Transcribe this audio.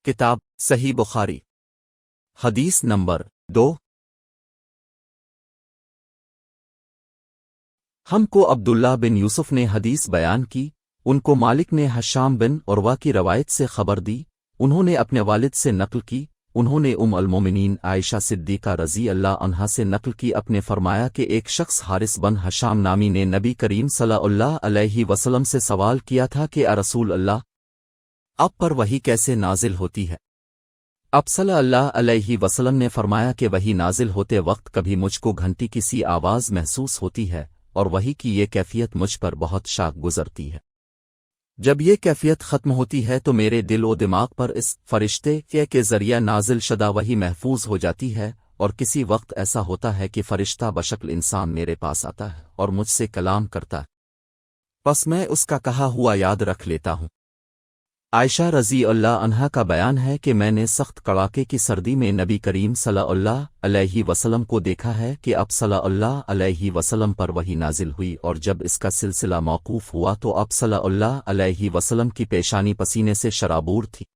کتاب صحیح بخاری حدیث نمبر 2۔ ہم کو عبداللہ بن یوسف نے حدیث بیان کی، ان کو مالک نے حشام بن عروہ کی روایت سے خبر دی، انہوں نے اپنے والد سے نقل کی، انہوں نے المومنین عائشہ صدیقہ رضی اللہ عنہا سے نقل کی، اپنے فرمایا کہ ایک شخص حارث بن حشام نامی نے نبی کریم صلی اللہ علیہ وسلم سے سوال کیا تھا کہ اے رسول اللہ، اب پر وحی کیسے نازل ہوتی ہے؟ اب صلی اللہ علیہ وسلم نے فرمایا کہ وحی نازل ہوتے وقت کبھی مجھ کو گھنٹی کی سی آواز محسوس ہوتی ہے اور وحی کی یہ کیفیت مجھ پر بہت شاک گزرتی ہے۔ جب یہ کیفیت ختم ہوتی ہے تو میرے دل و دماغ پر اس فرشتے کے ذریعہ نازل شدہ وحی محفوظ ہو جاتی ہے، اور کسی وقت ایسا ہوتا ہے کہ فرشتہ بشکل انسان میرے پاس آتا ہے اور مجھ سے کلام کرتا ہے، پس میں اس کا کہا ہوا یاد رکھ لیتا ہوں۔ عائشہ رضی اللہ عنہا کا بیان ہے کہ میں نے سخت کڑاکے کی سردی میں نبی کریم صلی اللہ علیہ وسلم کو دیکھا ہے کہ اب صلی اللہ علیہ وسلم پر وحی نازل ہوئی، اور جب اس کا سلسلہ موقوف ہوا تو اب صلی اللہ علیہ وسلم کی پیشانی پسینے سے شرابور تھی۔